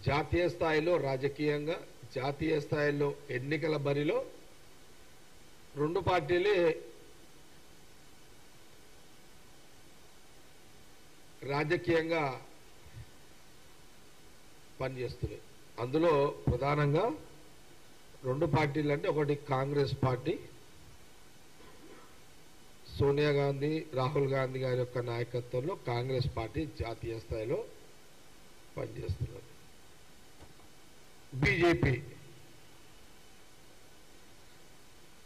జాతీయ స్థాయిలో రాజకీయంగా జాతీయ స్థాయిలో ఎన్నికల బరిలో రెండు పార్టీలే రాజకీయంగా పనిచేస్తున్నాయి. అందులో ప్రధానంగా రెండు పార్టీలు అంటే ఒకటి కాంగ్రెస్ పార్టీ, సోనియా గాంధీ రాహుల్ గాంధీ గారి యొక్క నాయకత్వంలో కాంగ్రెస్ పార్టీ జాతీయ స్థాయిలో పనిచేస్తున్నది.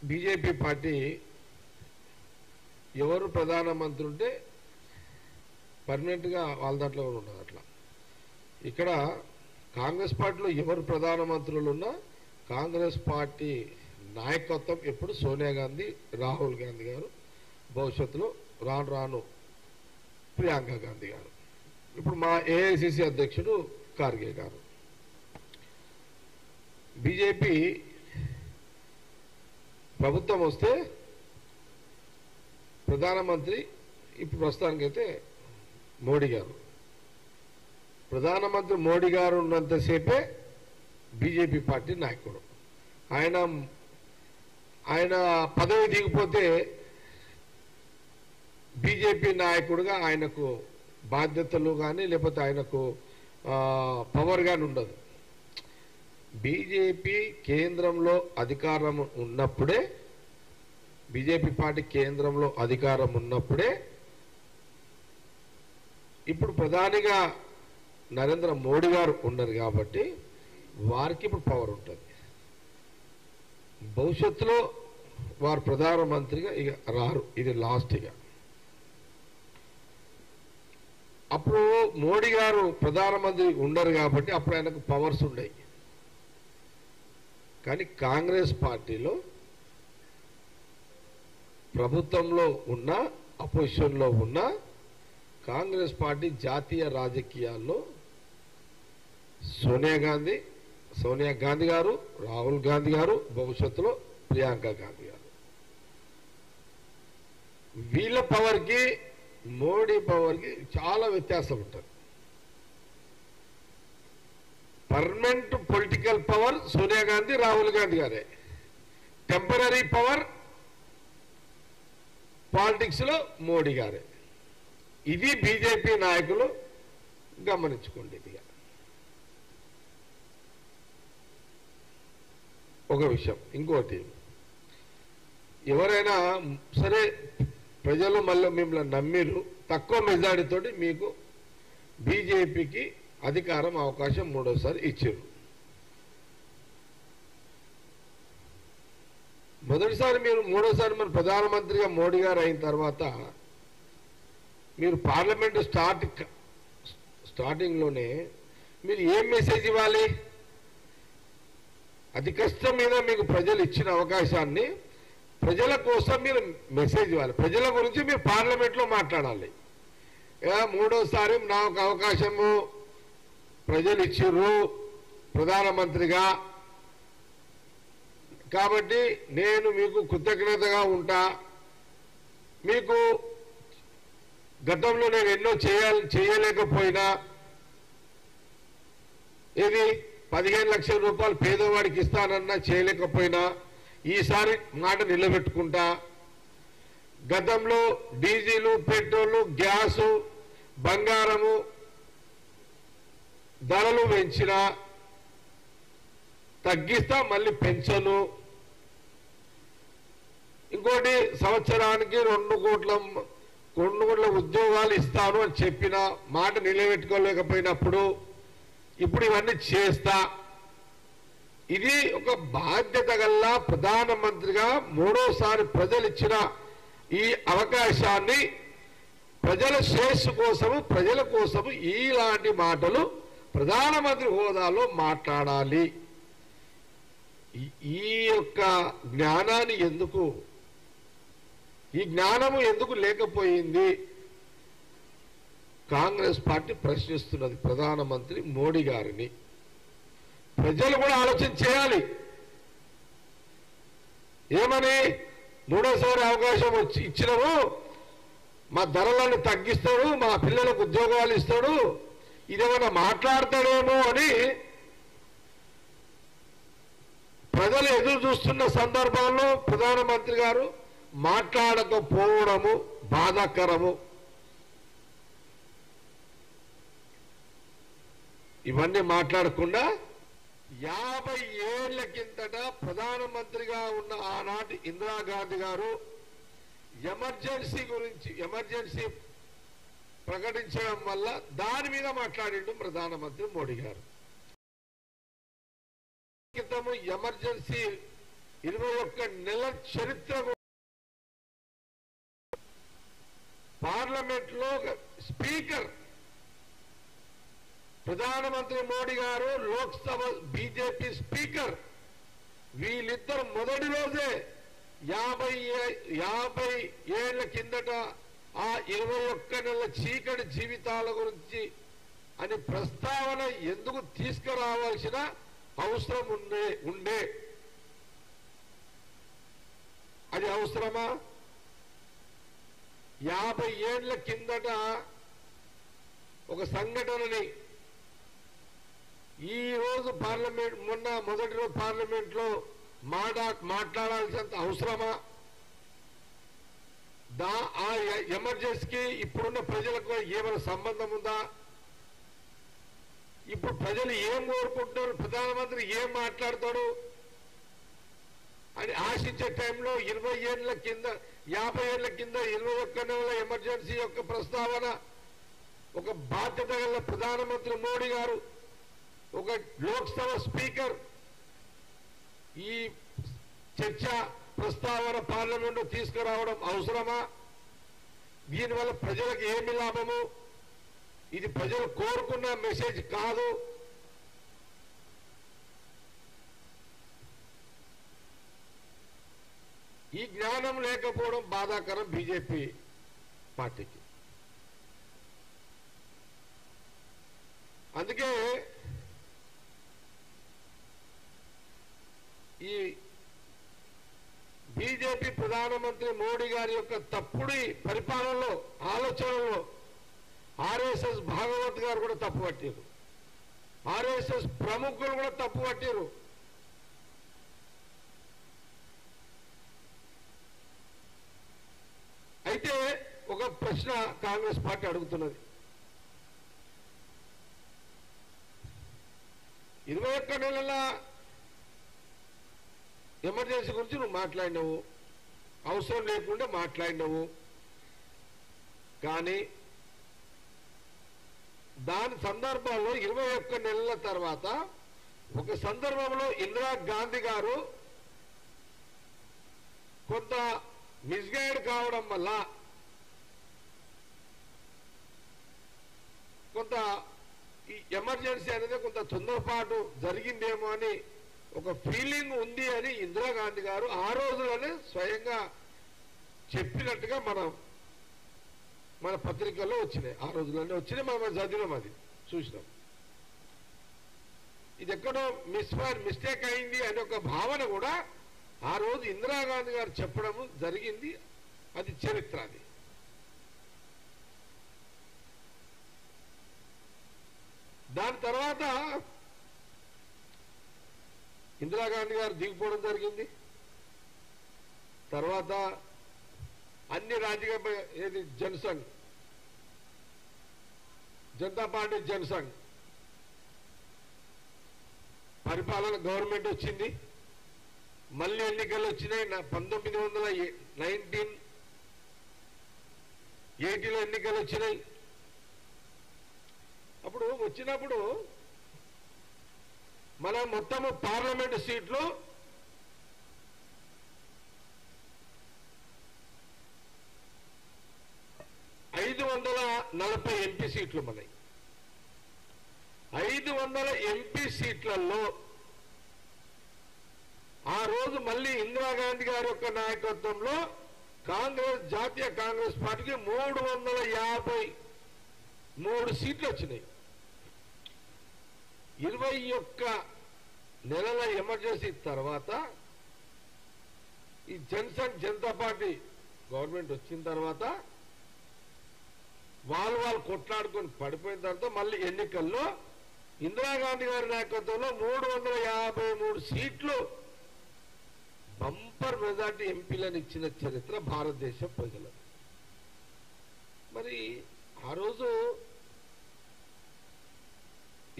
బీజేపీ పార్టీ ఎవరు ప్రధానమంత్రి ఉంటే పర్మనెంట్గా వాళ్ళ దాంట్లో ఉండదు. అట్లా ఇక్కడ కాంగ్రెస్ పార్టీలో ఎవరు ప్రధానమంత్రులు ఉన్నా కాంగ్రెస్ పార్టీ నాయకత్వం ఎప్పుడు సోనియా గాంధీ రాహుల్ గాంధీ గారు, భవిష్యత్తులో రాను రాను ప్రియాంక గాంధీ గారు, ఇప్పుడు మా ఏఐసిసి అధ్యక్షుడు ఖార్గే గారు. బీజేపీ ప్రభుత్వం వస్తే ప్రధానమంత్రి ఇప్పుడు ప్రస్తుతానికైతే మోడీ గారు. ప్రధానమంత్రి మోడీ గారు ఉన్నంతసేపే బీజేపీ పార్టీ నాయకుడు. ఆయన పదవి దిగిపోతే బీజేపీ నాయకుడిగా ఆయనకు బాధ్యతలు కానీ లేకపోతే ఆయనకు పవర్ కానీ ఉండదు. బీజేపీ కేంద్రంలో అధికారం ఉన్నప్పుడే, బీజేపీ పార్టీ కేంద్రంలో అధికారం ఉన్నప్పుడే ఇప్పుడు ప్రధానిగా నరేంద్ర మోడీ గారు ఉన్నారు కాబట్టి వారికి ఇప్పుడు పవర్ ఉంటుంది. భవిష్యత్తులో వారు ప్రధానమంత్రిగా ఇక రారు, ఇది లాస్ట్. ఇక అప్పుడు మోడీ గారు ప్రధానమంత్రి ఉండరు కాబట్టి అప్పుడు ఆయనకు పవర్స్ ఉన్నాయి. కానీ కాంగ్రెస్ పార్టీలో ప్రభుత్వంలో ఉన్న అపోజిషన్లో ఉన్న కాంగ్రెస్ పార్టీ జాతీయ రాజకీయాల్లో సోనియా గాంధీ గారు, రాహుల్ గాంధీ గారు, భవిష్యత్తులో ప్రియాంక గాంధీ గారు, వీళ్ళ పవర్కి మోడీ పవర్కి చాలా వ్యత్యాసం ఉంటుంది. Permanent political power Sonia Gandhi Rahul Gandhi గారే, టెంపరీ పవర్ పాలిటిక్స్ లో మోడీ గారే. ఇది బీజేపీ నాయకులు గమనించుకోండి. ఇదిగా ఒక విషయం. ఇంకోటి, ఎవరైనా సరే ప్రజలు మళ్ళీ మిమ్మల్ని నమ్మిరు, తక్కువ మెజారిటీతోటి మీకు బీజేపీకి అధికారం అవకాశం మూడోసారి ఇచ్చారు. మొదటిసారి మీరు మూడోసారి మన ప్రధానమంత్రిగా మోడీ గారు అయిన తర్వాత మీరు పార్లమెంటు స్టార్టింగ్లోనే మీరు ఏం మెసేజ్ ఇవ్వాలి? అతి కష్టం మీద మీకు ప్రజలు ఇచ్చిన అవకాశాన్ని ప్రజల కోసం మీరు మెసేజ్ ఇవ్వాలి. ప్రజల గురించి మీరు పార్లమెంట్లో మాట్లాడాలి. మూడోసారి నాకు అవకాశము ప్రజలు ఇచ్చిర్రు ప్రధానమంత్రిగా, కాబట్టి నేను మీకు కృతజ్ఞతగా ఉంటా. మీకు గతంలో నేను ఎన్నో చేయలేకపోయినా, ఇది 15 లక్షల రూపాయలు పేదవాడికి ఇస్తానన్నా చేయలేకపోయినా ఈసారి మాట నిలబెట్టుకుంటా. గతంలో డీజిలు, పెట్రోలు, గ్యాసు, బంగారము ధరలు పెంచినా తగ్గిస్తా, మళ్ళీ పెంచను. ఇంకోటి, సంవత్సరానికి 2 కోట్ల ఉద్యోగాలు ఇస్తాను అని చెప్పిన మాట నిలబెట్టుకోలేకపోయినప్పుడు ఇప్పుడు ఇవన్నీ చేస్తా. ఇది ఒక బాధ్యత గల ప్రధానమంత్రిగా మూడోసారి ప్రజలు ఇచ్చిన ఈ అవకాశాన్ని ప్రజల శ్రేయస్సు కోసము, ప్రజల కోసము ఇలాంటి మాటలు ప్రధానమంత్రి హోదాలో మాట్లాడాలి. ఈ యొక్క జ్ఞానాన్ని ఈ జ్ఞానము ఎందుకు లేకపోయింది కాంగ్రెస్ పార్టీ ప్రశ్నిస్తున్నది ప్రధానమంత్రి మోడీ గారిని. ప్రజలు కూడా ఆలోచన చేయాలి. ఏమని మూడోసారి అవకాశం ఇచ్చినాము, మా ధరలను తగ్గిస్తాడు, మా పిల్లలకు ఉద్యోగాలు ఇస్తాడు, ఇదేమన్నా మాట్లాడతాడేమో అని ప్రజలు ఎదురు చూస్తున్న సందర్భంలో ప్రధానమంత్రి గారు మాట్లాడకపోవడము బాధాకరము. ఇవన్నీ మాట్లాడకుండా 50 ఏళ్ల కిందట ప్రధానమంత్రిగా ఉన్న ఆనాటి ఇందిరాగాంధీ గారు ఎమర్జెన్సీ ప్రకటించడం వల్ల దాని మీద మాట్లాడిండు ప్రధానమంత్రి మోడీ గారు. క్రితము ఎమర్జెన్సీ 21 నెలల చరిత్ర పార్లమెంట్ లో స్పీకర్ ప్రధానమంత్రి మోడీ గారు, లోక్సభ బీజేపీ స్పీకర్ వీళ్ళిద్దరు మొదటి రోజే 50 ఏళ్ల కిందట ఆ 21 నెలల చీకటి జీవితాల గురించి అని ప్రస్తావన ఎందుకు తీసుకురావాల్సిన అవసరం ఉండే అది అవసరమా? 50 ఏళ్ల కిందట ఒక సంఘటనని ఈ రోజు పార్లమెంట్ మొదటి రోజు పార్లమెంట్ లో మాట్లాడాల్సినంత అవసరమా? ఆ ఎమర్జెన్సీకి ఇప్పుడున్న ప్రజలకు ఏమైనా సంబంధం ఉందా? ఇప్పుడు ప్రజలు ఏం కోరుకుంటున్నారు, ప్రధానమంత్రి ఏం మాట్లాడతాడు అని ఆశించే టైంలో 20 ఏళ్ల కింద 50 ఏళ్ల కింద 21 నెలల ఎమర్జెన్సీ యొక్క ప్రస్తావన ఒక బాధ్యత గల ప్రధానమంత్రి మోడీ గారు, ఒక లోక్సభ స్పీకర్ ఈ చర్చ ప్రస్తావన పార్లమెంట్ తీసుకురావడం అవసరమా? దీనివల్ల ప్రజలకు ఏమి లాభము? ఇది ప్రజలు కోరుకున్న మెసేజ్ కాదు. ఈ జ్ఞానం లేకపోవడం బాధాకరం బీజేపీ పార్టీకి. అందుకే ఈ బీజేపీ ప్రధానమంత్రి మోడీ గారి యొక్క తప్పుడు పరిపాలనలో ఆలోచనలో ఆర్ఎస్ఎస్ భాగవత్ గారు కూడా తప్పు పట్టారు, ఆర్ఎస్ఎస్ ప్రముఖులు కూడా తప్పు పట్టారు. అయితే ఒక ప్రశ్న కాంగ్రెస్ పార్టీ అడుగుతున్నది, 21 నెలల ఎమర్జెన్సీ గురించి నువ్వు మాట్లాడినావు, అవసరం లేకుండా మాట్లాడినావు, కానీ దాని సందర్భంలో 21 నెలల తర్వాత ఒక సందర్భంలో ఇందిరాగాంధీ గారు కొంత మిస్గైడ్ కావడం వల్ల కొంత ఈ ఎమర్జెన్సీ అనేది కొంత తొందరపాటు జరిగిందేమో అని ఒక ఫీలింగ్ ఉంది అని ఇందిరాగాంధీ గారు ఆ రోజులోనే స్వయంగా చెప్పినట్టుగా మన పత్రికల్లో వచ్చినాయి, ఆ రోజుల్లోనే వచ్చినాయి, మనం చదివినాం, అది చూసినాం. ఇది ఎక్కడో మిస్టేక్ అయింది అనే ఒక భావన కూడా ఆ రోజు ఇందిరాగాంధీ గారు చెప్పడము జరిగింది, అది చరిత్ర. అది దాని తర్వాత ఇందిరాగాంధీ గారు దిగిపోవడం జరిగింది. తర్వాత అన్ని రాజకీయ ఏది జనసంఘ్, జనతా పార్టీ జనసంఘ్ పరిపాలన గవర్నమెంట్ వచ్చింది, మళ్ళీ ఎన్నికలు వచ్చినాయి. 1980లో ఎన్నికలు వచ్చినాయి. అప్పుడు వచ్చినప్పుడు మన మొత్తము పార్లమెంటు సీట్లు 540 ఎంపీ సీట్లు ఉన్నాయి. 500 ఎంపీ సీట్లలో ఆ రోజు మళ్ళీ ఇందిరాగాంధీ గారి యొక్క నాయకత్వంలో జాతీయ కాంగ్రెస్ పార్టీకి 353 సీట్లు వచ్చినాయి. 21 నెలల ఎమర్జెన్సీ తర్వాత ఈ జనసంఘ్ జనతా పార్టీ గవర్నమెంట్ వచ్చిన తర్వాత వాళ్ళు కొట్లాడుకొని పడిపోయిన తర్వాత మళ్ళీ ఎన్నికల్లో ఇందిరాగాంధీ గారి నాయకత్వంలో 353 సీట్లు బంపర్ మెజార్టీ ఎంపీలను ఇచ్చిన చరిత్ర భారతదేశ ప్రజలకు. మరి ఆ రోజు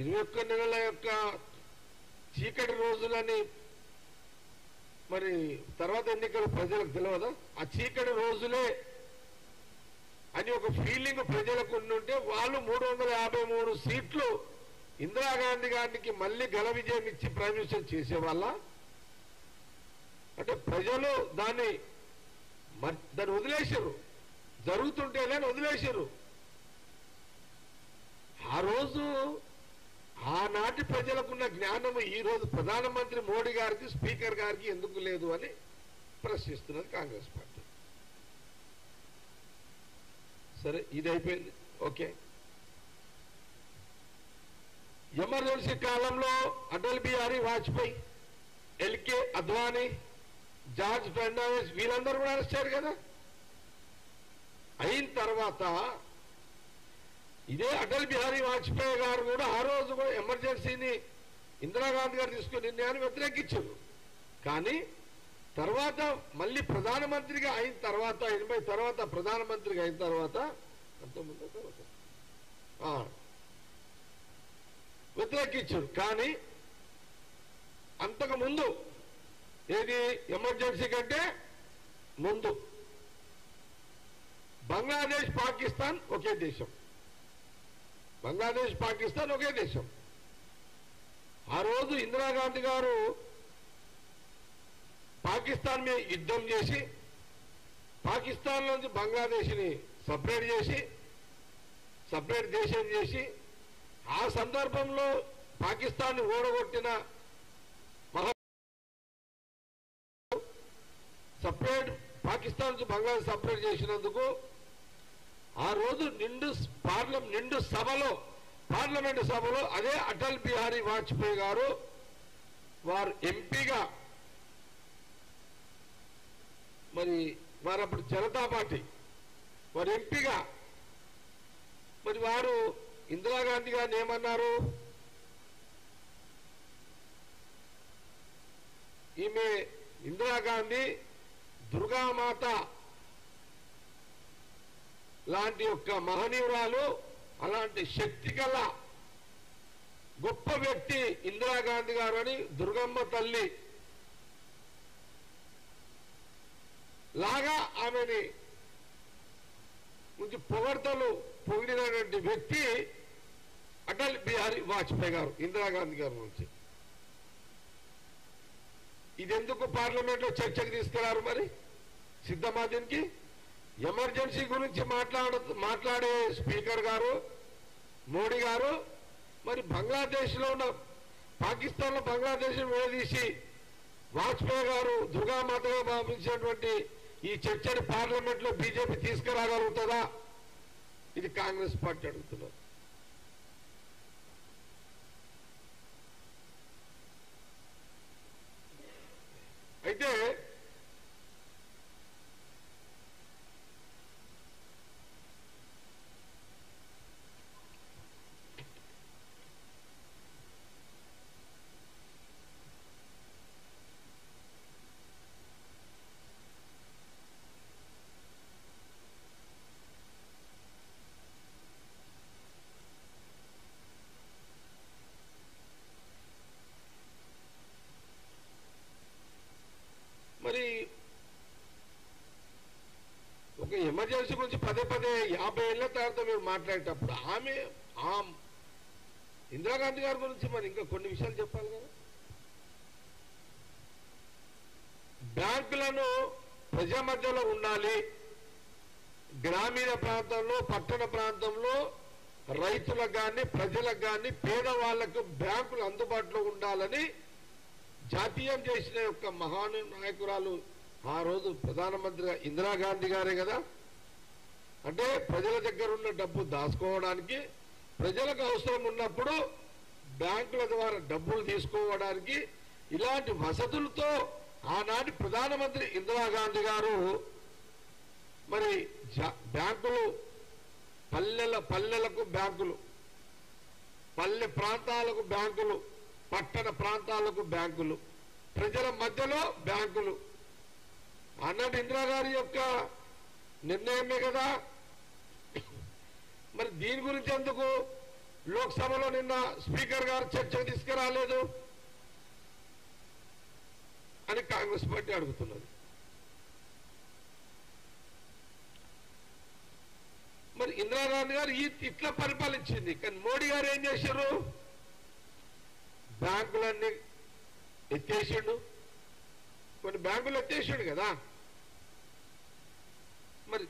21 నెలల యొక్క చీకటి రోజులని మరి తర్వాత ఎన్నికలు ప్రజలకు తెలియదా? ఆ చీకటి రోజులే అని ఒక ఫీలింగ్ ప్రజలకు ఉండుంటే వాళ్ళు 353 సీట్లు ఇందిరాగాంధీ గారికి మళ్ళీ ఘన విజయం ఇచ్చి ప్రైమ్ మినిస్టర్ చేసేవాళ్ళ? అంటే ప్రజలు దాన్ని వదిలేశారు, జరుగుతుంటేనే వదిలేశారు. ఆ రోజు ఆనాటి ప్రజలకున్న జ్ఞానము ఈ రోజు ప్రధానమంత్రి మోడీ గారికి, స్పీకర్ గారికి ఎందుకు లేదు అని ప్రశ్నిస్తున్నది కాంగ్రెస్ పార్టీ. సరే, ఇది అయిపోయింది. ఓకే, ఎమర్జెన్సీ కాలంలో Atal Bihari Vajpayee, LK Advani, George Fernandes వీళ్ళందరూ కూడా అరెస్ట్ అయ్యారు కదా. అయిన తర్వాత ఇదే అటల్ బిహారీ వాజ్పేయి గారు కూడా ఆ రోజు కూడా ఎమర్జెన్సీని ఇందిరాగాంధీ గారు తీసుకుని నిర్ణయాన్ని వ్యతిరేకించారు. కానీ తర్వాత మళ్ళీ ప్రధానమంత్రిగా అయిన తర్వాత 80 తర్వాత ప్రధానమంత్రిగా అయిన తర్వాత వ్యతిరేకించారు. కానీ అంతకుముందు ఏది ఎమర్జెన్సీ కంటే ముందు బంగ్లాదేశ్ పాకిస్తాన్ ఒకే దేశం, బంగ్లాదేశ్ పాకిస్తాన్ ఒకే దేశం. ఆ రోజు ఇందిరాగాంధీ గారు పాకిస్తాన్ మీద యుద్ధం చేసి పాకిస్తాన్ నుంచి బంగ్లాదేశ్ని సపరేట్ చేసి సపరేట్ దేశం చేసి ఆ సందర్భంలో పాకిస్తాన్ ఓడగొట్టిన సపరేట్ పాకిస్తాన్ నుంచి బంగ్లాదేశ్ సపరేట్ చేసినందుకు ఆ రోజు నిండు సభలో పార్లమెంటు సభలో అదే అటల్ బిహారీ వాజ్పేయి గారు వారు ఎంపీగా మరి వారు అప్పుడు జనతా పార్టీ వారు ఎంపీగా మరి వారు ఇందిరాగాంధీ గారిని ఏమన్నారు? ఈమె ఇందిరాగాంధీ దుర్గామాత లాంటి యొక్క మహనీయురాలు, అలాంటి శక్తి గల గొప్ప వ్యక్తి ఇందిరాగాంధీ గారు అని దుర్గమ్మ తల్లి లాగా ఆమెని నుంచి పొగిడినటువంటి వ్యక్తి అటల్ బిహారీ వాజ్పేయి గారు ఇందిరాగాంధీ గారి నుంచి. ఇదెందుకు పార్లమెంట్ లో చర్చకు తీసుకురారు? మరి సిద్ధమా దీనికి? ఎమర్జెన్సీ గురించి మాట్లాడే స్పీకర్ గారు మోడీ గారు మరి బంగ్లాదేశ్ లో ఉన్న పాకిస్తాన్ లో బంగ్లాదేశ్ విడదీసి వాజ్పేయి గారు దుర్గామాతగా భావించినటువంటి ఈ చర్చని పార్లమెంట్ లో బీజేపీ తీసుకురాగలుగుతుందా? ఇది కాంగ్రెస్ పార్టీ అడుగుతున్నారు. అయితే మరి ఒక ఎమర్జెన్సీ గురించి పదే 50 ఏళ్ల తర్వాత మీరు మాట్లాడేటప్పుడు ఇందిరాగాంధీ గారి గురించి మరి ఇంకా కొన్ని విషయాలు చెప్పాలి కదా. బ్యాంకులను ప్రజల మధ్యలో ఉండాలి, గ్రామీణ ప్రాంతంలో పట్టణ ప్రాంతంలో రైతులకు కానీ ప్రజలకు కానీ పేదవాళ్లకు బ్యాంకులు అందుబాటులో ఉండాలని జాతీయం చేసిన యొక్క మహాను నాయకురాలు ఆ రోజు ప్రధానమంత్రిగా ఇందిరాగాంధీ గారే కదా. అంటే ప్రజల దగ్గర ఉన్న డబ్బు దాచుకోవడానికి, ప్రజలకు అవసరం ఉన్నప్పుడు బ్యాంకుల ద్వారా డబ్బులు తీసుకోవడానికి ఇలాంటి వసతులతో ఆనాటి ప్రధానమంత్రి ఇందిరాగాంధీ గారు మరి బ్యాంకులు పల్లెలకు బ్యాంకులు, పల్లె ప్రాంతాలకు బ్యాంకులు, పట్టణ ప్రాంతాలకు బ్యాంకులు, ప్రజల మధ్యలో బ్యాంకులు అన్నట్టు ఇందిరాగారి యొక్క నిర్ణయమే కదా. మరి దీని గురించి ఎందుకు లోక్సభలో నిన్న స్పీకర్ గారు చర్చకు తీసుకురాలేదు అని కాంగ్రెస్ పార్టీ అడుగుతున్నది. మరి ఇందిరాగాంధీ గారు ఇట్లా పరిపాలించింది. కానీ మోడీ గారు ఏం చేశారు? బ్యాంకులన్నీ ఎత్తేసిండు, కొన్ని బ్యాంకులు ఎత్తేసిండు కదా. మరి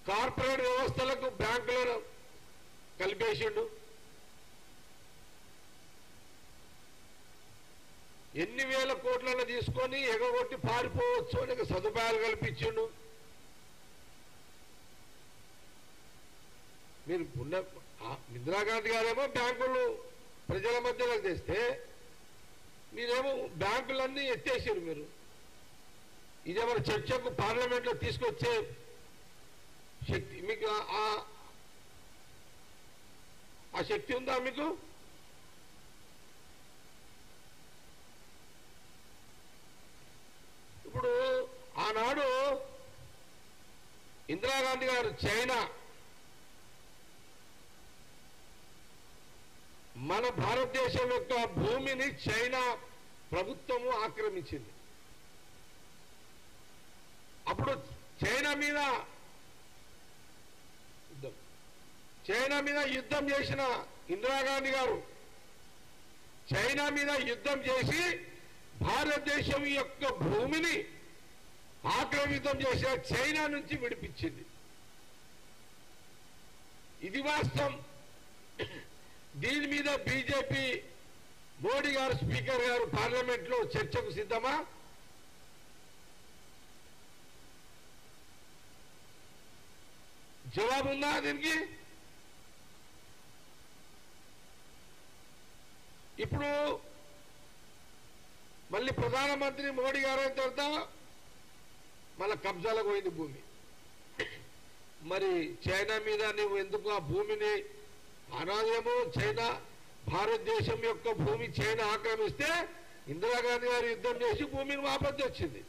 కార్పొరేట్ వ్యవస్థలకు బ్యాంకులను కలిపేసిండు. ఎన్ని వేల కోట్లను తీసుకొని ఎగగొట్టి పారిపోవచ్చు అని సదుపాయాలు కల్పించిండు. మీరు ఇందిరాగాంధీ గారేమో బ్యాంకులు ప్రజల మధ్యలోకి తెస్తే మీరేమో బ్యాంకులన్నీ ఎత్తేసారు. మీరు ఇదేమన్నా చర్చకు పార్లమెంట్లో తీసుకొచ్చే శక్తి మీకు ఆ శక్తి ఉందా మీకు? ఇప్పుడు ఆనాడు ఇందిరాగాంధీ గారు చైనా మన భారతదేశం యొక్క భూమిని చైనా ప్రభుత్వము ఆక్రమించింది. అప్పుడు చైనా మీద యుద్ధం చేసిన ఇందిరాగాంధీ గారు చైనా మీద యుద్ధం చేసి భారతదేశం యొక్క భూమిని ఆక్రమితం చేసిన చైనా నుంచి విడిపించింది. ఇది వాస్తవం. దీని మీద బీజేపీ మోడీ గారు స్పీకర్ గారు పార్లమెంట్ లో చర్చకు సిద్ధమా? జవాబు ఉందా దీనికి? ఇప్పుడు మళ్ళీ ప్రధానమంత్రి మోడీ గారు అయిన తర్వాత మళ్ళా కబ్జాలకు పోయింది భూమి. మరి చైనా మీద నువ్వు ఎందుకు ఆ భూమిని అనాదేమో చైనా భారతదేశం యొక్క భూమి చైనా ఆక్రమిస్తే ఇందిరాగాంధీ గారు యుద్ధం చేసి భూమిని వాపసు వచ్చింది.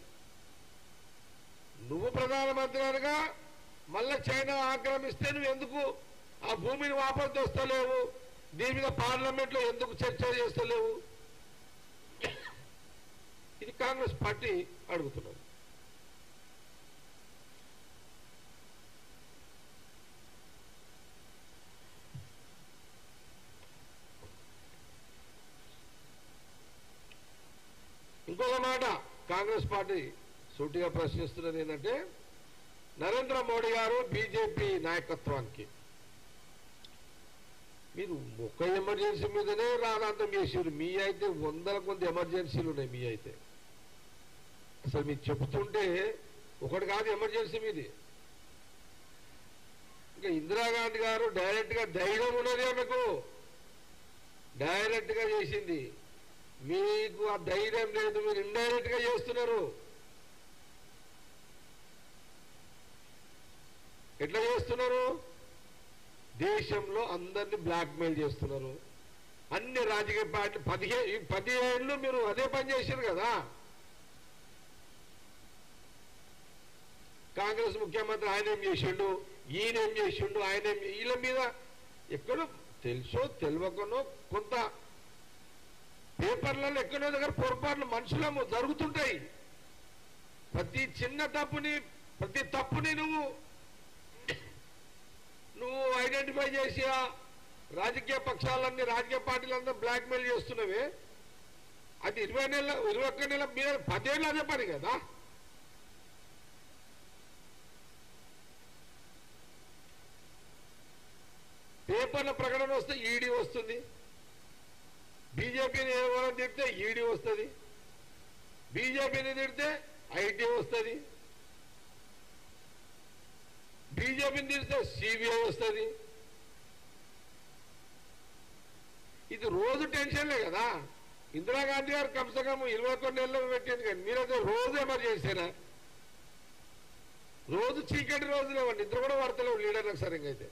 నువ్వు ప్రధానమంత్రి అనగా మళ్ళా చైనా ఆక్రమిస్తే నువ్వు ఎందుకు ఆ భూమిని వాపసు వస్తలేవు? దీని మీద పార్లమెంట్లో ఎందుకు చర్చ చేస్తలేవు? ఇది కాంగ్రెస్ పార్టీ అడుగుతున్నది. ఇంకొక మాట కాంగ్రెస్ పార్టీ సూటిగా ప్రశ్నిస్తున్నది ఏంటంటే, నరేంద్ర మోడీ గారు బీజేపీ నాయకత్వానికి మీరు ఒక్క ఎమర్జెన్సీ మీదనే రానాంతం చేసారు. మీ అయితే వందల కొంత ఎమర్జెన్సీలు ఉన్నాయి. మీ అయితే అసలు మీరు చెబుతుంటే ఒకటి కాదు ఎమర్జెన్సీ మీది. ఇంకా ఇందిరాగాంధీ గారు డైరెక్ట్ గా ధైర్యం ఉన్నది ఆమెకు, డైరెక్ట్ గా చేసింది. మీకు ఆ ధైర్యం లేదు, మీరు ఇండైరెక్ట్ గా చేస్తున్నారు. ఎట్లా చేస్తున్నారు? దేశంలో అందరినీ బ్లాక్మెయిల్ చేస్తున్నారు. అన్ని రాజకీయ పార్టీ 10 ఏళ్ళు మీరు అదే పని చేశారు కదా. కాంగ్రెస్ ముఖ్యమంత్రి ఆయన ఏం చేసిండు, ఈయన ఏం చేసిండు, ఆయన వీళ్ళ మీద ఎక్కడో తెలుసో తెలియకనో కొంత పేపర్లలో ఎక్కడో దగ్గర పొరపాట్లు మనుషులము జరుగుతుంటాయి. ప్రతి చిన్న తప్పుని నువ్వు ఐడెంటిఫై చేసి రాజకీయ పక్షాలన్నీ రాజకీయ పార్టీలందరూ బ్లాక్మెయిల్ చేస్తున్నవే. అది 21 నెలల మీద 10 ఏళ్ళు అదే పని కదా. పేపర్ల ప్రకటన వస్తే ఈడీ వస్తుంది, బీజేపీని ఎవరైనా తిడితే ఈడీ వస్తుంది, బీజేపీని తిడితే ఐటీ వస్తుంది, బీజేపీని తిడితే సిబిఐ వస్తుంది. ఇది రోజు టెన్షన్లే కదా. ఇందిరాగాంధీ గారు కమ్సే కమ్ 21 నెలలు పెట్టింది, కానీ మీరైతే రోజు ఎమర్జెన్సీనా? రోజు చీకటి రోజులేవండి, నిద్ర కూడా పడతలేవు లీడర్లకు సరిగ్గా. అయితే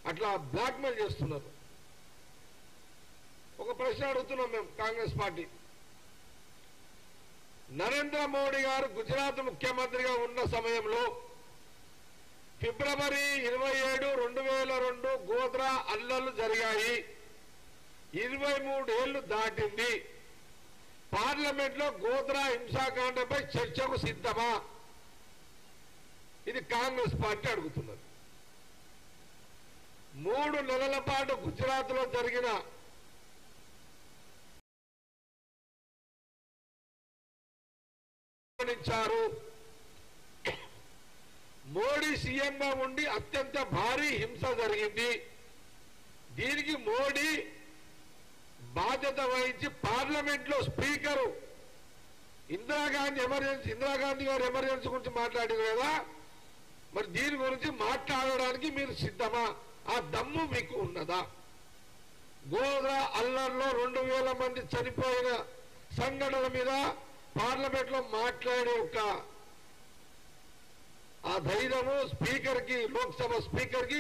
అట్లా బ్లాక్మెయిల్ చేస్తున్నారు. ఒక ప్రశ్న అడుగుతున్నాం మేము కాంగ్రెస్ పార్టీ. నరేంద్ర మోడీ గారు గుజరాత్ ముఖ్యమంత్రిగా ఉన్న సమయంలో ఫిబ్రవరి 27, 2002 గోద్రా అల్లర్లు జరిగాయి. 23 ఏళ్లు దాటింది. పార్లమెంట్ లో గోద్రా హింసాకాండపై చర్చకు సిద్ధమా? ఇది కాంగ్రెస్ పార్టీ అడుగుతున్నది. 3 నెలల పాటు గుజరాత్ లో జరిగిన మోడీ సీఎంగా ఉండి అత్యంత భారీ హింస జరిగింది. దీనికి మోడీ బాధ్యత వహించి పార్లమెంట్ లో స్పీకరు ఇందిరాగాంధీ గారు ఎమర్జెన్సీ గురించి మాట్లాడారు కదా, మరి దీని గురించి మాట్లాడడానికి మీరు సిద్ధమా? ఆ దమ్ము మీకు ఉన్నదా? గోద్రా అల్లర్లో 2000 మంది చనిపోయిన సంఘటన మీద పార్లమెంట్ లో మాట్లాడే ఒక ఆ ధైర్యము స్పీకర్ కి, లోక్సభ స్పీకర్ కి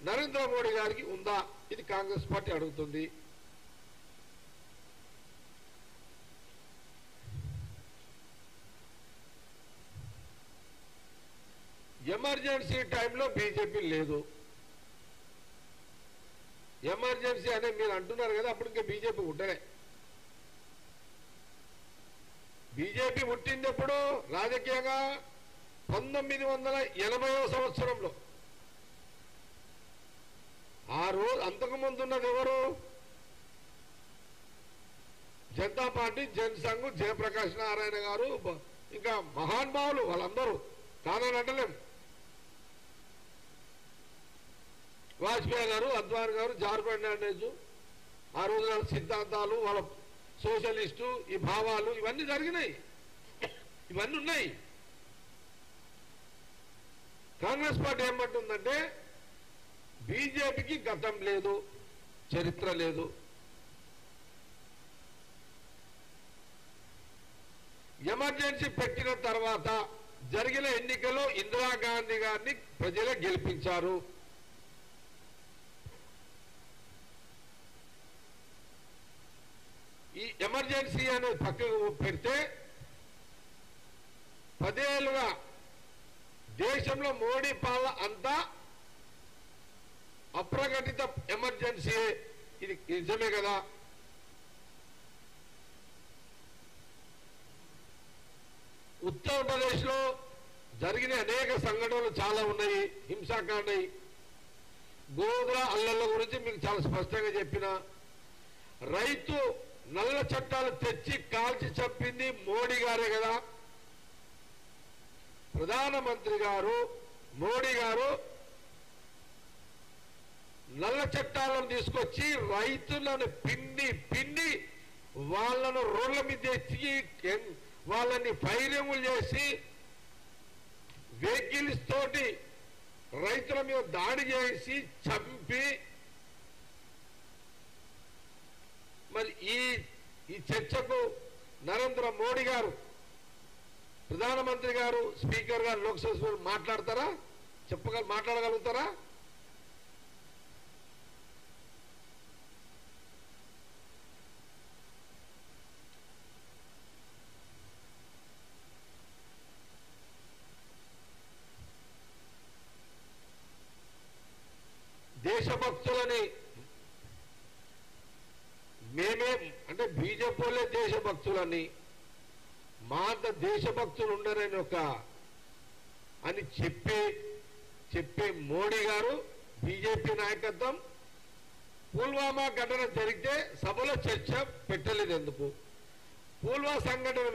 నరేంద్ర మోడీ గారికి ఉందా? ఇది కాంగ్రెస్ పార్టీ అడుగుతుంది. ఎమర్జెన్సీ టైంలో బీజేపీ లేదు. ఎమర్జెన్సీ అనే మీరు అంటున్నారు కదా, అప్పుడు ఇంకా బీజేపీ పుట్టలే. బీజేపీ పుట్టింది ఎప్పుడు రాజకీయంగా 1980వ సంవత్సరంలో. ఆ రోజు అంతకుముందు ఉన్నది ఎవరు? జనతా పార్టీ, జనసంఘ్, జయప్రకాష్ నారాయణ గారు, ఇంకా మహానుభావులు వాళ్ళందరూ, కాదని అంటలేం. వాజ్పేయి గారు, అద్వానీ గారు, జార్ఖండ్ ఫెర్నాండెస్, ఆ రోజు సిద్ధాంతాలు, వాళ్ళ సోషలిస్టు ఈ భావాలు ఇవన్నీ జరిగినాయి, ఇవన్నీ ఉన్నాయి. కాంగ్రెస్ పార్టీ ఏమంటుందంటే బీజేపీకి గతం లేదు, చరిత్ర లేదు. ఎమర్జెన్సీ పెట్టిన తర్వాత జరిగిన ఎన్నికల్లో ఇందిరాగాంధీ గారిని ప్రజలే గెలిపించారు. ఈ ఎమర్జెన్సీ అనేది పక్కకు పెడితే 10 ఏళ్లుగా దేశంలో మోడీ పాలన అంతా అప్రకటిత ఎమర్జెన్సీ. ఇది నిజమే కదా? ఉత్తరప్రదేశ్ లో జరిగిన అనేక సంఘటనలు చాలా ఉన్నాయి, హింసాకాండ. గోద్రా అల్లర్ల గురించి మీకు చాలా స్పష్టంగా చెప్పిన. రైతు నల్ల చట్టాలు తెచ్చి కాల్చి చంపింది మోడీ గారే కదా. ప్రధానమంత్రి గారు మోడీ గారు నల్ల చట్టాలను తీసుకొచ్చి రైతులను పిండి వాళ్ళను రోడ్ల మీద ఎత్తి వాళ్ళని ఫైరింగులు చేసి వెహికల్స్ తోటి రైతుల మీద దాడి చేసి చంపి, మరి ఈ చర్చకు నరేంద్ర మోడీ గారు, ప్రధానమంత్రి గారు, స్పీకర్ గారు లోక్సభ మాట్లాడతారా? మాట్లాడగలుగుతారా? దేశభక్తులని మేమే అంటే బీజేపీ వాళ్ళే దేశభక్తులని, మా అంత దేశభక్తులు ఉండరని అని చెప్పే మోడీ గారు, బీజేపీ నాయకత్వం పుల్వామా ఘటన జరిగితే సభలో చర్చ పెట్టలేదు. ఎందుకు? పుల్వామా సంఘటన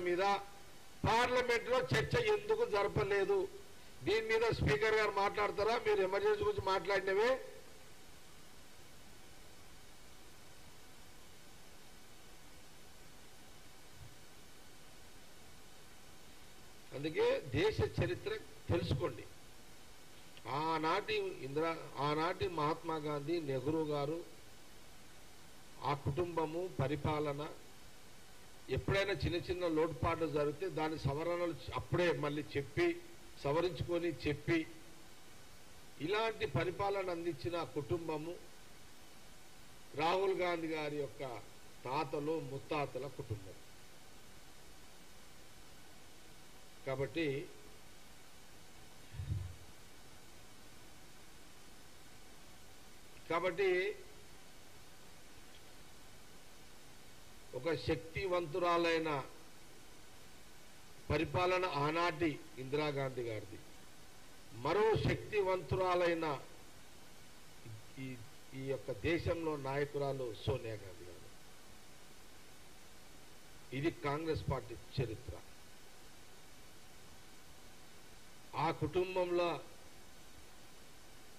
మీద పార్లమెంట్ లో చర్చ ఎందుకు జరపలేదు? దీని మీద స్పీకర్ గారు మాట్లాడతారా? మీరు ఎమర్జెన్సీ గురించి మాట్లాడినవే. అందుకే దేశ చరిత్ర తెలుసుకోండి. ఆనాటి మహాత్మా గాంధీ, నెహ్రూ గారు, ఆ కుటుంబము, పరిపాలన, ఎప్పుడైనా చిన్న చిన్న లోటుపాట్లు జరిగితే దాని సవరణలు అప్పుడే మళ్ళీ సవరించుకొని ఇలాంటి పరిపాలన అందించిన కుటుంబము రాహుల్ గాంధీ గారి యొక్క తాతలు ముత్తాతల కుటుంబం. కాబట్టి ఒక శక్తివంతురాలైన పరిపాలన ఆనాటి ఇందిరాగాంధీ గారిది, మరో శక్తివంతురాలైన ఈ యొక్క దేశంలో నాయకురాలు సోనియా గాంధీ గారు. ఇది కాంగ్రెస్ పార్టీ చరిత్ర. ఆ కుటుంబంలో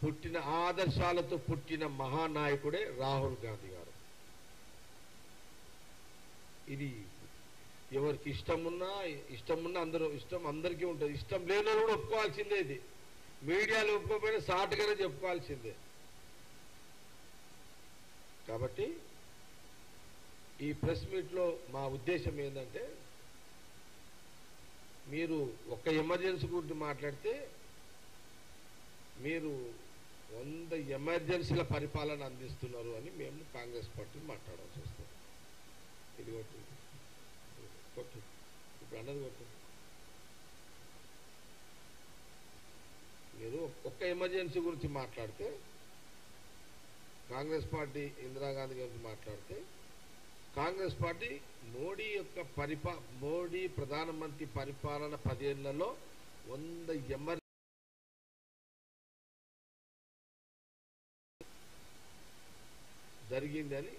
పుట్టిన ఆదర్శాలతో పుట్టిన మహానాయకుడే రాహుల్ గాంధీ గారు. ఇది ఎవరికి ఇష్టమున్నా అందరూ అందరికీ ఉంటుంది. ఇష్టం లేని కూడా ఒప్పుకోవాల్సిందే. ఇది మీడియాలో ఒప్పుకోకపోయినా సాటుగానే చెప్పుకోవాల్సిందే. కాబట్టి ఈ ప్రెస్ మీట్లో మా ఉద్దేశం ఏంటంటే, మీరు ఒక ఎమర్జెన్సీ గురించి మాట్లాడితే మీరు 100 ఎమర్జెన్సీల పరిపాలన అందిస్తున్నారు అని మేము కాంగ్రెస్ పార్టీ మాట్లాడాల్సి వస్తుంది. ఇది కొట్టు ఇప్పుడు అన్నది కొట్టు. మీరు ఒక్క ఎమర్జెన్సీ గురించి మాట్లాడితే, కాంగ్రెస్ పార్టీ ఇందిరాగాంధీ గురించి మాట్లాడితే, కాంగ్రెస్ పార్టీ మోడీ ప్రధానమంత్రి పరిపాలన 10 ఏళ్లలో 100 ఎమర్జెన్సీ జరిగిందని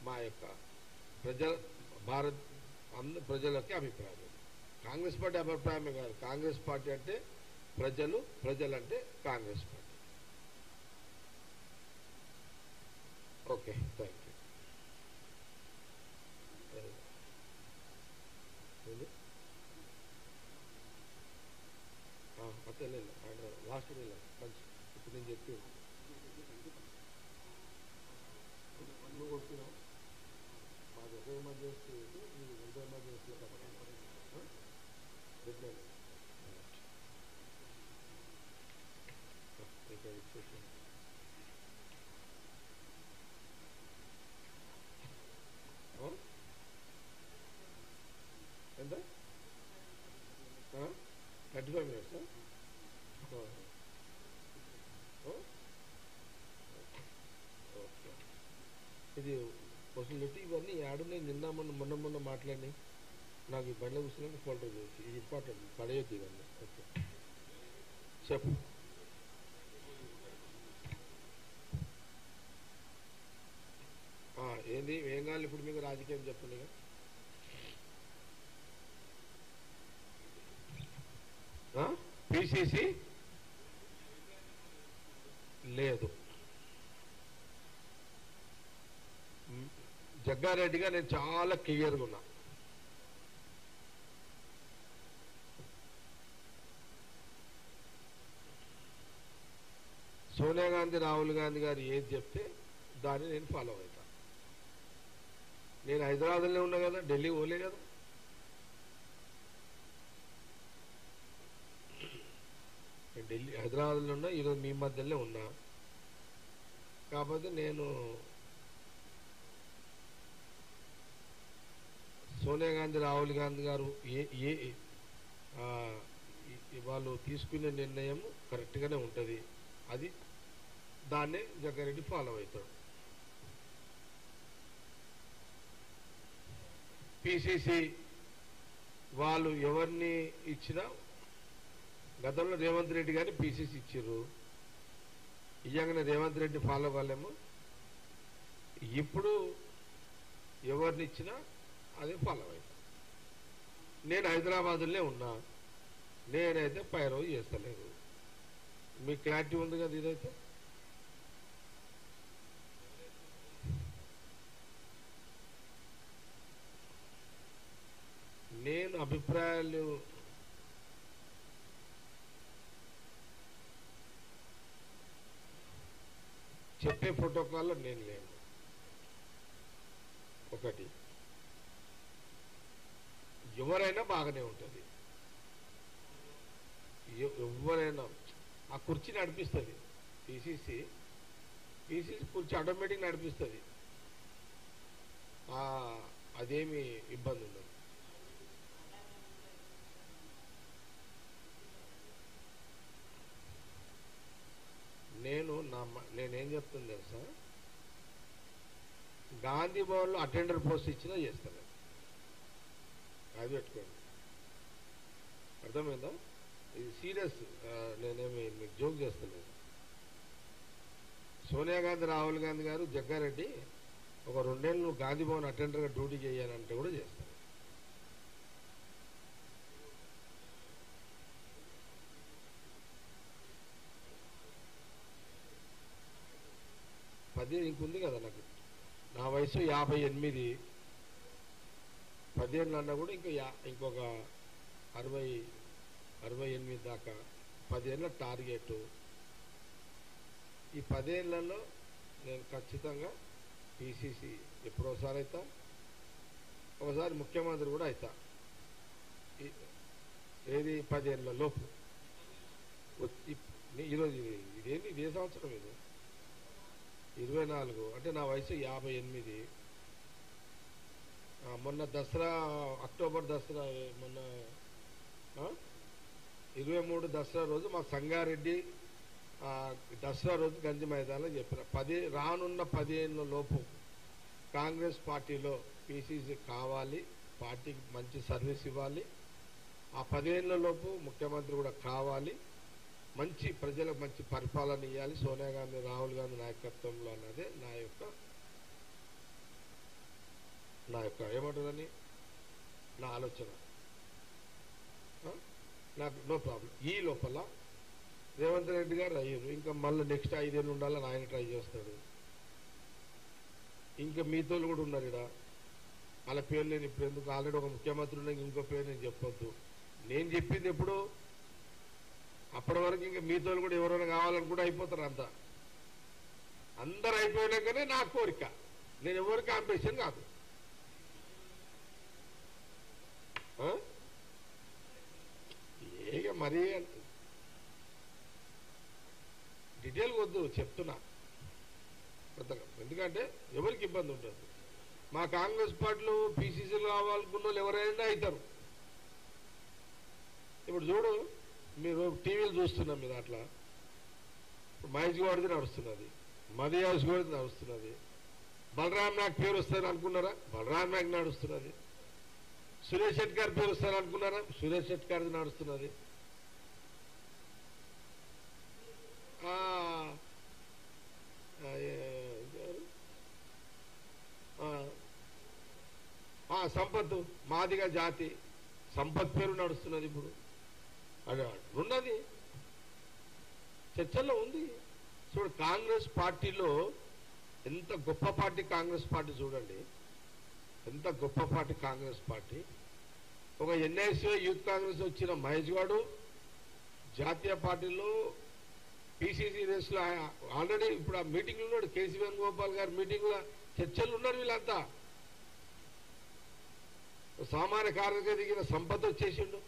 మా యొక్క భారత్ ప్రజలకి అభిప్రాయం. కాంగ్రెస్ పార్టీ అభిప్రాయమే కాదు. కాంగ్రెస్ పార్టీ అంటే ప్రజలంటే Congress party. Okay, thank you. అట్లా లాస్ట్ మంచి. ఇప్పుడు నేను చెప్పి నువ్వు కొడుతున్నావు. మాకు ఒక ఎమర్జెన్సీ మీరు 100 ఎమర్జెన్సీలో ఎంత 35 minutes. ఇది వసూలు ఇవన్నీ ఆడున్నాయి. మొన్న మాట్లాడి నాకు ఈ బండ్ల కూర్చున్నాక ఫోటో చేసి, ఇది ఇంపార్టెంట్, పడేయద్దు ఇవన్నీ. ఓకే, చెప్పు. ఏంది ఏం కావాలి ఇప్పుడు మీకు? రాజకీయం చెప్పండి. పిసిసి లేదు. జగ్గారెడ్డిగా నేను చాలా క్లియర్గా ఉన్నా. సోనియా గాంధీ రాహుల్ గాంధీ గారు ఏది చెప్తే దాన్ని నేను ఫాలో అవుతా. నేను హైదరాబాద్లోనే ఉన్నా కదా, ఢిల్లీ పోలే కదా. హైదరాబాద్లో ఉన్నా, ఈరోజు మీ మధ్యలోనే ఉన్నా. కాకపోతే నేను సోనియా గాంధీ రాహుల్ గాంధీ గారు వాళ్ళు తీసుకునే నిర్ణయం కరెక్ట్గానే ఉంటుంది. అది దాన్నే జగ్గారెడ్డి ఫాలో అవుతాడు. పిసిసి వాళ్ళు ఎవరిని ఇచ్చినా, గతంలో రేవంత్ రెడ్డి గారిని పిసిసి ఇచ్చారు. ఇయ్యంగానే రేవంత్ రెడ్డి ఫాలో కాలేము. ఇప్పుడు ఎవరిని ఇచ్చినా అదే ఫాలో అవుతా. నేను హైదరాబాద్లోనే ఉన్నా, నేనైతే పైరవ్ చేస్తలేదు. మీకు క్లారిటీ ఉంది కదా. ఇదైతే నేను అభిప్రాయాలు చెప్పే ప్రోటోకాల్లో నేను లేను. ఒకటి, ఎవరైనా బాగానే ఉంటుంది. ఎవరైనా ఆ కుర్చీ నడిపిస్తుంది. పిసిసి కుర్చీ ఆటోమేటిక్ నడిపిస్తుంది. అదేమి ఇబ్బంది ఉండదు. నేనేం చెప్తుంది తెలుసా, గాంధీ భవన్లో అటెండర్ పోస్ట్ ఇచ్చినా చేస్తాను. అది పెట్టుకోండి, అర్థమైందా? ఇది సీరియస్, నేనేమి మీకు జోక్ చేస్తలేదు. సోనియా గాంధీ, రాహుల్ గాంధీ గారు, జగ్గారెడ్డి ఒక 2 ఏళ్ళు నువ్వు గాంధీ భవన్ అటెండర్గా డ్యూటీ చేయాలంటే కూడా చేస్తాను. ఇంకుంది కదా నాకు, నా వయసు 58, 10 ఏళ్ళు అన్నా కూడా ఇంకొక 68 దాకా 10 ఏళ్ళ టార్గెట్. ఈ 10 ఏళ్లలో నేను ఖచ్చితంగా పిసిసి ఎప్పుడోసారి అవుతా, ఒకసారి ముఖ్యమంత్రి కూడా అవుతా. ఏది 10 ఏళ్ళ లోపు. ఈరోజు ఇదేంటి, ఇదే సంవత్సరం, ఇది 24, అంటే నా వయసు 58. మొన్న దసరా, అక్టోబర్ దసరా, మొన్న 23 దసరా రోజు మా సంగారెడ్డి దసరా రోజు గంజి మైదానంలో చెప్పిన, రానున్న 10 ఏళ్ళ లోపు కాంగ్రెస్ పార్టీలో పిసిసి కావాలి, పార్టీకి మంచి సర్వీస్ ఇవ్వాలి, ఆ 10 ఏళ్ళ లోపు ముఖ్యమంత్రి కూడా కావాలి, మంచి ప్రజలకు మంచి పరిపాలన ఇవ్వాలి సోనియా గాంధీ, రాహుల్ గాంధీ నాయకత్వంలో అన్నదే నా యొక్క ఏమంటుందని నా ఆలోచన. నాకు నో ప్రాబ్లం. ఈ లోపల రేవంత్ రెడ్డి గారు అయ్యారు, ఇంకా మళ్ళీ నెక్స్ట్ 5 ఏళ్ళు ఉండాలని ఆయన ట్రై చేస్తాడు. ఇంకా మీతో కూడా ఉన్నారు ఇక్కడ, వాళ్ళ పేరు నేను ఇప్పుడు ఎందుకు, ఆల్రెడీ ఒక ముఖ్యమంత్రి ఉన్న ఇంకో పేరు నేను చెప్పొద్దు. నేను చెప్పింది ఎప్పుడు, అప్పటి వరకు ఇంకా మీతో కూడా ఎవరైనా కావాలని కూడా అయిపోతారు. అందరు అయిపోయినాకనే నా కోరిక, నేను ఎవరికి కాంపిటీషన్ కాదు. మరీ డీటెయిల్ వద్దు, చెప్తున్నా. ఎందుకంటే ఎవరికి ఇబ్బంది ఉంటుంది. మా కాంగ్రెస్ పార్టీలో పిసిసిలు కావాలనుకున్న వాళ్ళు ఎవరైనా అవుతారు. ఇప్పుడు చూడు, మీరు టీవీలు చూస్తున్నాం, మీరు అట్లా మహేష్ గౌడ్ది నడుస్తున్నది, మదియాస్ గౌడ్ది నడుస్తున్నది, బలరాం నాయక్ పేరు వస్తుంది అనుకున్నారా, బలరాం నాయక్ నడుస్తున్నది. సురేష్ శెట్టి గారి పేరు వస్తారు అనుకున్నారా, సురేష్ శెట్టి గారిది నడుస్తున్నది. సంపత్, మాదిగా జాతి సంపత్ పేరు నడుస్తున్నది. ఇప్పుడు అది ఉన్నది, చర్చల్లో ఉంది. చూడు, కాంగ్రెస్ పార్టీలో ఎంత గొప్ప పార్టీ కాంగ్రెస్ పార్టీ, చూడండి ఎంత గొప్ప పార్టీ కాంగ్రెస్ పార్టీ. ఒక ఎన్ఐసి యూత్ కాంగ్రెస్ వచ్చిన మహేష్ గౌడ్ జాతీయ పార్టీలో పిసిసి రేసులో ఆల్రెడీ ఇప్పుడు ఆ మీటింగ్లో ఉన్నాడు. కేసీ వేణుగోపాల్ గారి మీటింగ్లో చర్చలు ఉన్నారు. వీళ్ళంతా సామాన్య కార్యకర్త దిగిన సంపద వచ్చేసిండు,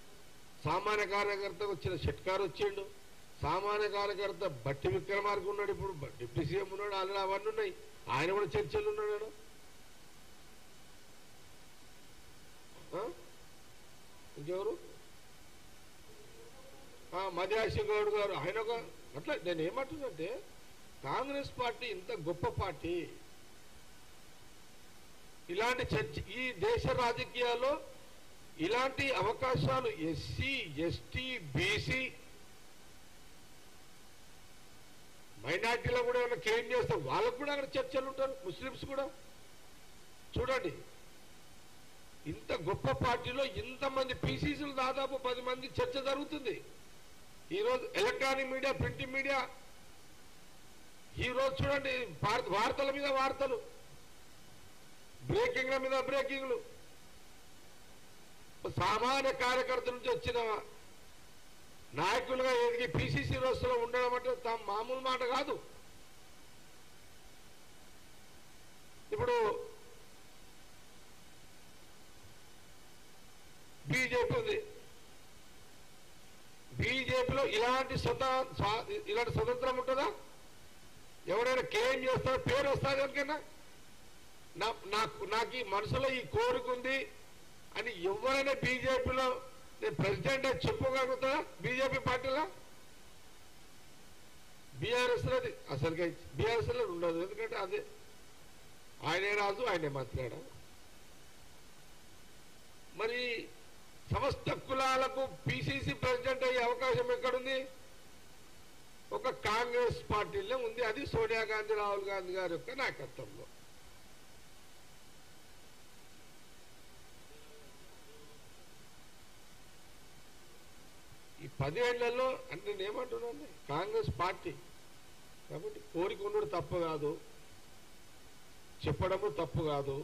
సామాన్య కార్యకర్త వచ్చిన షెట్కార్ వచ్చిండు, సామాన్య కార్యకర్త బట్టి విక్రమార్క ఉన్నాడు, ఇప్పుడు డిప్యూటీ సీఎం ఉన్నాడు, ఆల్రెడీ అవన్నీ ఉన్నాయి. ఆయన కూడా చర్చలు ఉన్నాడు. ఇంకెవరు, మదియాసి గౌడ్ గారు, ఆయన ఒక అట్లా. నేను ఏమంటున్నంటే కాంగ్రెస్ పార్టీ ఇంత గొప్ప పార్టీ, ఇలాంటి చర్చ ఈ దేశ రాజకీయాల్లో ఇలాంటి అవకాశాలు ఎస్సీ, ఎస్టీ, బీసీ, మైనార్టీలో కూడా ఏమైనా క్లెయిమ్ చేస్తే వాళ్ళకు కూడా అక్కడ చర్చలు ఉంటారు. ముస్లిమ్స్ కూడా చూడండి, ఇంత గొప్ప పార్టీలో ఇంతమంది పిసిసిలు దాదాపు 10 మంది చర్చ జరుగుతుంది. ఈరోజు ఎలక్ట్రానిక్ మీడియా, ప్రింట్ మీడియా, ఈరోజు చూడండి వార్తల మీద వార్తలు, బ్రేకింగ్ల మీద బ్రేకింగ్లు. సామాన్య కార్యకర్తల నుంచి వచ్చిన నాయకులుగా ఎదిగి పిసిసి రోజులో ఉండడం అంటే మామూలు మాట కాదు. ఇప్పుడు బీజేపీ ఉంది, బీజేపీ బీజేపీలో ఇలాంటి స్వతంత్రం ఉంటుందా? ఎవరైనా కేం చేస్తారో పేరు వస్తారు ఎవరికైనా? నాకు ఈ మనసులో ఈ కోరిక ఉంది అని ఎవరైనా బీజేపీలో నేను ప్రెసిడెంట్ అని చెప్పుకోగలుగుతారా? బీజేపీ పార్టీలో బీఆర్ఎస్ లో అసలు బీఆర్ఎస్ లో ఉండదు. ఎందుకంటే అదే ఆయనే రాజు, ఆయనే మంత్రాడా. మరి సమస్త కులాలకు పిసిసి ప్రెసిడెంట్ అయ్యే అవకాశం ఎక్కడుంది? ఒక కాంగ్రెస్ పార్టీలో ఉంది. అది సోనియా గాంధీ, రాహుల్ గాంధీ గారి యొక్క నాయకత్వంలో. ఈ 10 ఏళ్లలో అంటే నేను ఏమంటున్నాను, కాంగ్రెస్ పార్టీ కాబట్టి కోరిక ఉండడం తప్పు కాదు, చెప్పడము తప్పు కాదు,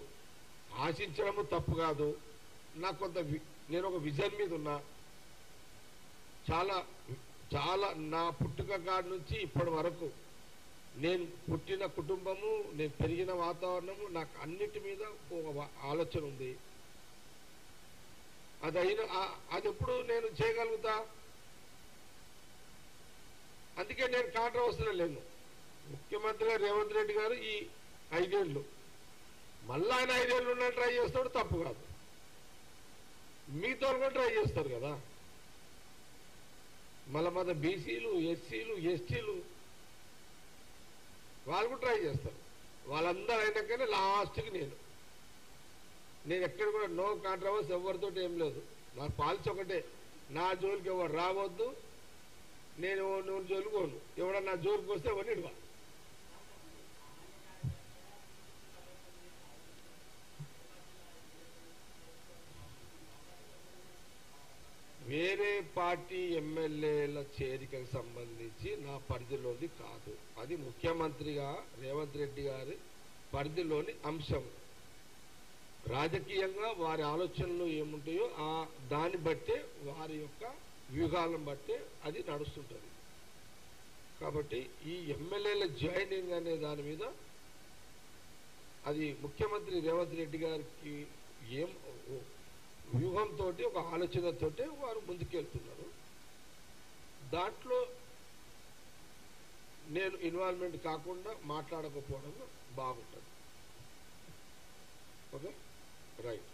ఆశించడము తప్పు కాదు. నాకు కొంత నేను ఒక విజన్ మీద ఉన్నా. చాలా చాలా నా పుట్టుక కాడి నుంచి ఇప్పటి వరకు నేను పుట్టిన కుటుంబము, నేను పెరిగిన వాతావరణము, నాకు అన్నిటి మీద ఒక ఆలోచన ఉంది. అది ఎప్పుడు నేను చేయగలుగుతా. అందుకే నేను కాంట్రవర్సీలో లేను. ముఖ్యమంత్రిగా రేవంత్ రెడ్డి గారు ఈ 5 ఏళ్ళు మళ్ళా ఆయన 5 ఏళ్ళు ఉన్న ట్రై చేస్తాడు, తప్పు కాదు. మీతో కూడా ట్రై చేస్తారు కదా. మళ్ళా మన బీసీలు, ఎస్సీలు, ఎస్టీలు వాళ్ళు కూడా ట్రై చేస్తారు. వాళ్ళందరూ అయినాకనే లాస్ట్కి నేను ఎక్కడ కూడా నో కాంట్రవర్సీ, ఎవరితో ఏం లేదు. నా పాలసీ ఒకటే, నా జోలికి ఎవరు రావద్దు, నేను నువ్వు జోలికి పోను. ఎవడన్నా నా జోలికి వస్తే ఎవరిని ఇడవా. వేరే పార్టీ ఎమ్మెల్యేల చేరికకు సంబంధించి నా పరిధిలోని కాదు. అది ముఖ్యమంత్రిగా రేవంత్ రెడ్డి గారి పరిధిలోని అంశం. రాజకీయంగా వారి ఆలోచనలు ఏముంటాయో దాన్ని బట్టే, వారి యొక్క వ్యూహాలను బట్టే అది నడుస్తుంటుంది. కాబట్టి ఈ ఎమ్మెల్యేల జాయినింగ్ అనే దాని మీద అది ముఖ్యమంత్రి రేవంత్ రెడ్డి గారికి ఏం వ్యూహంతో, ఒక ఆలోచనతోటే వారు ముందుకెళ్తున్నారు. దాంట్లో నేను ఇన్వాల్వ్మెంట్ కాకుండా మాట్లాడకపోవడం బాగుంటుంది. Okay, right.